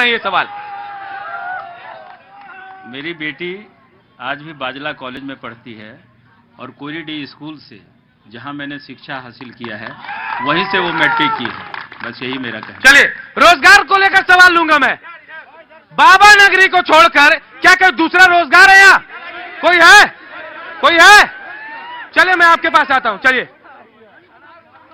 रहे हैं ये सवाल। मेरी बेटी आज भी बाजला कॉलेज में पढ़ती है और कोयलीडीह स्कूल से जहां मैंने शिक्षा हासिल किया है वहीं से वो मैट्रिक की है। बस यही मेरा कहना। चलिए, रोजगार को लेकर सवाल लूंगा मैं। बाबा नगरी को छोड़कर क्या कोई दूसरा रोजगार है यहाँ? कोई है? कोई है? चलिए मैं आपके पास आता हूं। चलिए,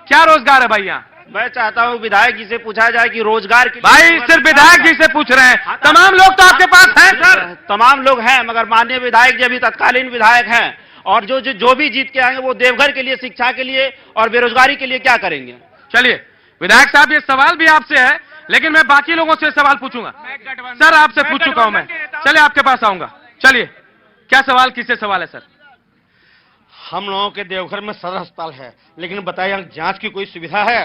क्या रोजगार है भाई यहाँ? मैं चाहता हूं विधायक जी से पूछा जाए कि रोजगार की। भाई सिर्फ विधायक जी से पूछ रहे हैं, तमाम लोग तो आपके पास हैं सर। तमाम लोग हैं, मगर माननीय विधायक जी अभी तत्कालीन विधायक हैं और जो भी जीत के आएंगे वो देवघर के लिए, शिक्षा के लिए और बेरोजगारी के लिए क्या करेंगे। चलिए विधायक साहब, ये सवाल भी आपसे है, लेकिन मैं बाकी लोगों से सवाल पूछूंगा। सर आपसे पूछ चुका हूं मैं, चलिए आपके पास आऊंगा। चलिए, क्या सवाल, किससे सवाल है सर? हम लोगों के देवघर में सदर अस्पताल है, लेकिन बताइए यहाँ जांच की कोई सुविधा है?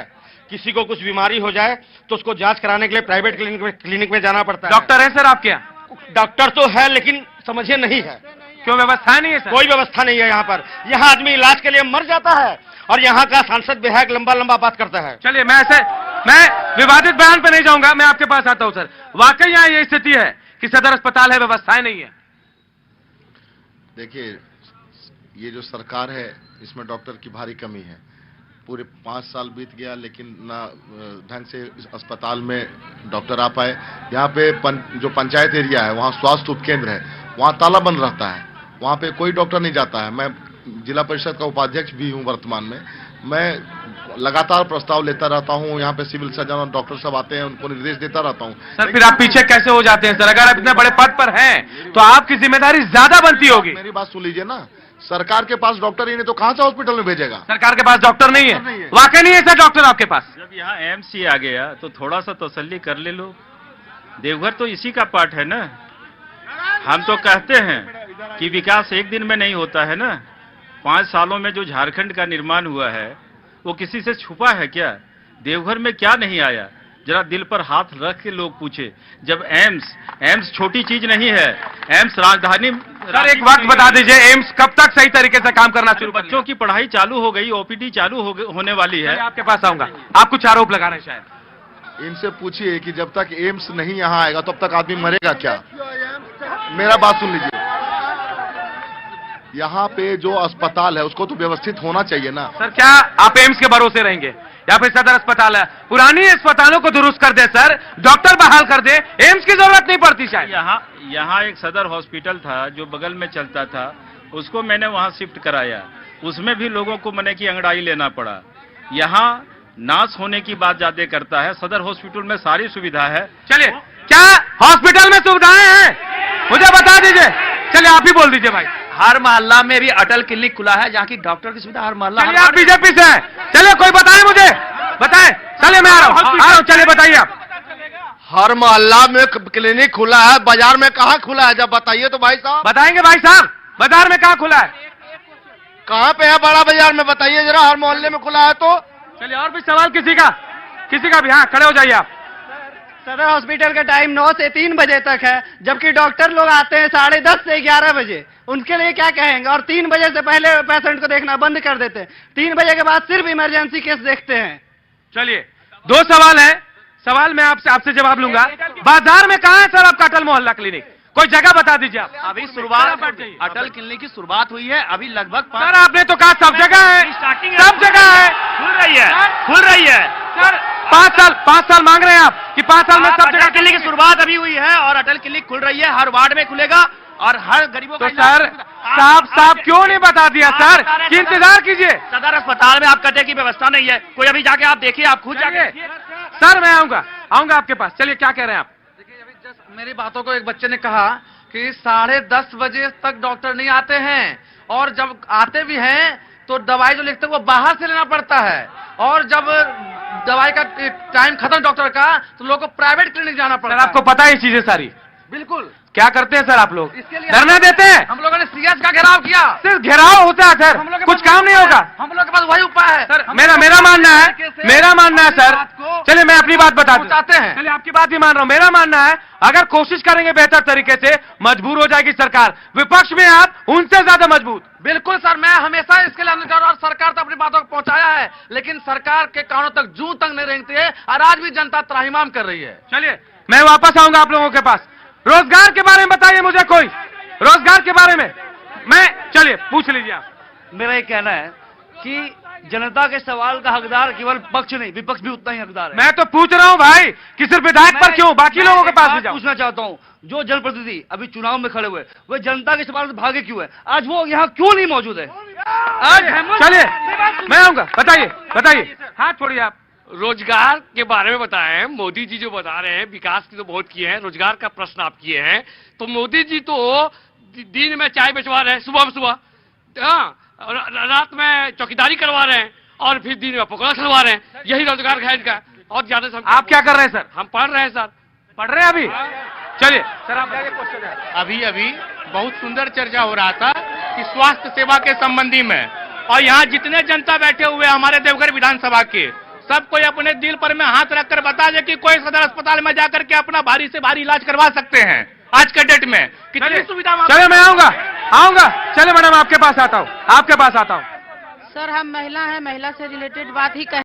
किसी को कुछ बीमारी हो जाए तो उसको जांच कराने के लिए प्राइवेट क्लिनिक में जाना पड़ता है। डॉक्टर है सर आपके यहाँ? डॉक्टर तो है, लेकिन समझिए नहीं है। क्यों, व्यवस्था नहीं है सर? कोई व्यवस्था नहीं है यहाँ पर। यहाँ आदमी इलाज के लिए मर जाता है और यहाँ का सांसद विधायक लंबा लंबा बात करता है। चलिए, मैं विवादित बयान पे नहीं जाऊंगा, मैं आपके पास आता हूं सर। वाकई यहाँ ये स्थिति है कि सदर अस्पताल है, व्यवस्थाएं नहीं है। देखिए, ये जो सरकार है इसमें डॉक्टर की भारी कमी है। पूरे 5 साल बीत गया लेकिन ना ढंग से इस अस्पताल में डॉक्टर आ पाए। यहाँ पे जो पंचायत एरिया है वहाँ स्वास्थ्य उपकेंद्र है, वहाँ ताला बंद रहता है, वहाँ पे कोई डॉक्टर नहीं जाता है। मैं जिला परिषद का उपाध्यक्ष भी हूँ वर्तमान में। मैं लगातार प्रस्ताव लेता रहता हूँ, यहाँ पे सिविल सर्जन और डॉक्टर सब आते हैं, उनको निर्देश देता रहता हूँ। सर फिर आप पीछे कैसे हो जाते हैं सर? अगर आप इतने बड़े पद पर हैं तो आपकी जिम्मेदारी ज्यादा बनती होगी। मेरी बात सुन लीजिए ना, सरकार के पास डॉक्टर ही नहीं तो कहां से हॉस्पिटल में भेजेगा? सरकार के पास डॉक्टर नहीं है, वाकई नहीं है सर डॉक्टर आपके पास? जब यहाँ एम्स ही आ गया तो थोड़ा सा तसल्ली कर ले लो। देवघर तो इसी का पार्ट है ना। हम तो कहते हैं कि विकास एक दिन में नहीं होता है ना। 5 सालों में जो झारखंड का निर्माण हुआ है वो किसी से छुपा है क्या? देवघर में क्या नहीं आया? जरा दिल पर हाथ रख के लोग पूछे। जब एम्स छोटी चीज नहीं है, एम्स राजधानी। सर एक वक्त बता दीजिए, एम्स कब तक सही तरीके से काम करना शुरू? बच्चों की पढ़ाई चालू हो गई, ओपीडी चालू होने वाली है। आपके पास आऊंगा, आप कुछ आरोप लगा रहे हैं शायद। इनसे पूछिए कि जब तक एम्स नहीं यहाँ आएगा तब तक आदमी मरेगा क्या? मेरा बात सुन लीजिए, यहाँ पे जो अस्पताल है उसको तो व्यवस्थित होना चाहिए ना। सर क्या आप एम्स के भरोसे रहेंगे या फिर सदर अस्पताल है? पुरानी अस्पतालों को दुरुस्त कर दे सर, डॉक्टर बहाल कर दे, एम्स की जरूरत नहीं पड़ती शायद। यहाँ एक सदर हॉस्पिटल था जो बगल में चलता था, उसको मैंने वहां शिफ्ट कराया। उसमें भी लोगों को मने की अंगड़ाई लेना पड़ा। यहाँ नाश होने की बात ज्यादा करता है, सदर हॉस्पिटल में सारी सुविधा है। चलिए, क्या हॉस्पिटल में सुविधाएं हैं? मुझे बता दीजिए। चलिए आप ही बोल दीजिए भाई। हर मोहल्ला में भी अटल क्लिनिक खुला है जहाँ की डॉक्टर की सुविधा हर मोहल्ला। चलिए आप बीजेपी से हैं, चलिए कोई बताए मुझे, बताएं। चलिए मैं आ रहा हूँ, चलिए बताइए आप। हर मोहल्ला में क्लिनिक खुला है, बाजार में कहाँ खुला है? जब बताइए तो भाई साहब। बताएंगे भाई साहब, बाजार में कहाँ खुला है? कहाँ पे है बड़ा बाजार में? बताइए जरा। हर मोहल्ले में खुला है तो। चलिए और भी सवाल किसी का भी। हाँ खड़े हो जाइए आप। सदर हॉस्पिटल का टाइम 9 से 3 बजे तक है, जबकि डॉक्टर लोग आते हैं 10:30 से 11 बजे। उनके लिए क्या कहेंगे? और 3 बजे से पहले पेशेंट को देखना बंद कर देते हैं। 3 बजे के बाद सिर्फ इमरजेंसी केस देखते हैं। चलिए 2 सवाल है, सवाल मैं आपसे जवाब लूंगा। बाजार में कहाँ है सर आपका अटल मोहल्ला क्लिनिक? कोई जगह बता दीजिए आप। अभी शुरुआत अटल क्लिनिक की शुरुआत हुई है, अभी लगभग। सर आपने तो कहा सब जगह है, सब जगह है। खुल रही है सर। 5 साल मांग रहे हैं आप कि 5 साल में सब जगह क्लिनिक की शुरुआत अभी हुई है और अटल क्लिनिक खुल रही है। हर वार्ड में खुलेगा और हर गरीबों तो सर साफ क्यों नहीं बता दिया सर कि इंतजार कीजिए? सदर अस्पताल में आप कटे की व्यवस्था नहीं है। कोई अभी जाके आप देखिए, आप खुद जाके। सर मैं आऊंगा आपके पास। चलिए क्या कह रहे हैं आप? देखिए अभी जस्ट मेरी बातों को एक बच्चे ने कहा कि 10:30 बजे तक डॉक्टर नहीं आते हैं, और जब आते भी हैं तो दवाई जो लिखते हैं वो बाहर से लेना पड़ता है, और जब दवाई का टाइम खत्म डॉक्टर का तो लोगों को प्राइवेट क्लिनिक जाना पड़ता है। आपको पता है ये चीजें सारी? बिल्कुल। क्या करते हैं सर आप लोग? इसके लिए धरना देते हैं? हम लोगों ने सीएस का घेराव किया। सिर्फ घेराव होता है सर, हम लोग के कुछ पास काम नहीं होगा हम लोग के पास वही उपाय है सर। हम मेरा लोग मेरा मानना है, तरीके से मेरा मानना है सर। बात को चलिए मैं अपनी बात बता दूं। पहुंचाते हैं। चलिए आपकी बात भी मान रहा हूं। मेरा मानना है अगर कोशिश करेंगे बेहतर तरीके से, मजबूर हो जाएगी सरकार। विपक्ष में आप उनसे ज्यादा मजबूत। बिल्कुल सर, मैं हमेशा इसके लिए आंदोलन कर रहा हूं और सरकार तो अपनी बातों को पहुंचाया है, लेकिन सरकार के कानों तक जूं तक नहीं रेंगती है और आज भी जनता त्राहिमाम कर रही है। चलिए मैं वापस आऊंगा आप लोगों के पास। रोजगार के बारे में बताइए मुझे, कोई रोजगार के बारे में मैं, चलिए पूछ लीजिए आप। मेरा ये कहना है कि जनता के सवाल का हकदार केवल पक्ष नहीं, विपक्ष भी उतना ही हकदार है। मैं तो पूछ रहा हूं भाई कि सिर्फ विधायक पर क्यों, बाकी लोगों के पास भी जाओ। पूछना चाहता हूं, जो जनप्रतिनिधि अभी चुनाव में खड़े हुए वे जनता के सवाल से भागे क्यों है? आज वो यहाँ क्यों नहीं मौजूद है? आज चलिए मैं आऊंगा, बताइए बताइए। हाथ छोड़िए आप। रोजगार के बारे में बताएं। मोदी जी जो बता रहे हैं विकास की तो बहुत किए हैं, रोजगार का प्रश्न आप किए हैं, तो मोदी जी तो दिन में चाय बेचवा रहे हैं, सुबह सुबह, हाँ, रात में चौकीदारी करवा रहे हैं और फिर दिन में पकौड़ा खिलवा रहे हैं। यही रोजगार है इनका। और ज्यादा से आप क्या कर रहे हैं सर? हम पढ़ रहे हैं सर। पढ़ रहे हैं अभी? चलिए सर आप क्वेश्चन है। अभी अभी बहुत सुंदर चर्चा हो रहा था कि स्वास्थ्य सेवा के संबंधी में, और यहाँ जितने जनता बैठे हुए हमारे देवघर विधानसभा के, सब कोई अपने दिल पर में हाथ रखकर बता दे कि कोई सदर अस्पताल में जाकर के अपना भारी से भारी इलाज करवा सकते हैं आज के डेट में। कितनी सुविधा। चलिए मैं आऊंगा। चलिए मैडम आपके पास आता हूँ, आपके पास आता हूँ। सर हम महिला हैं, महिला से रिलेटेड बात ही कहें।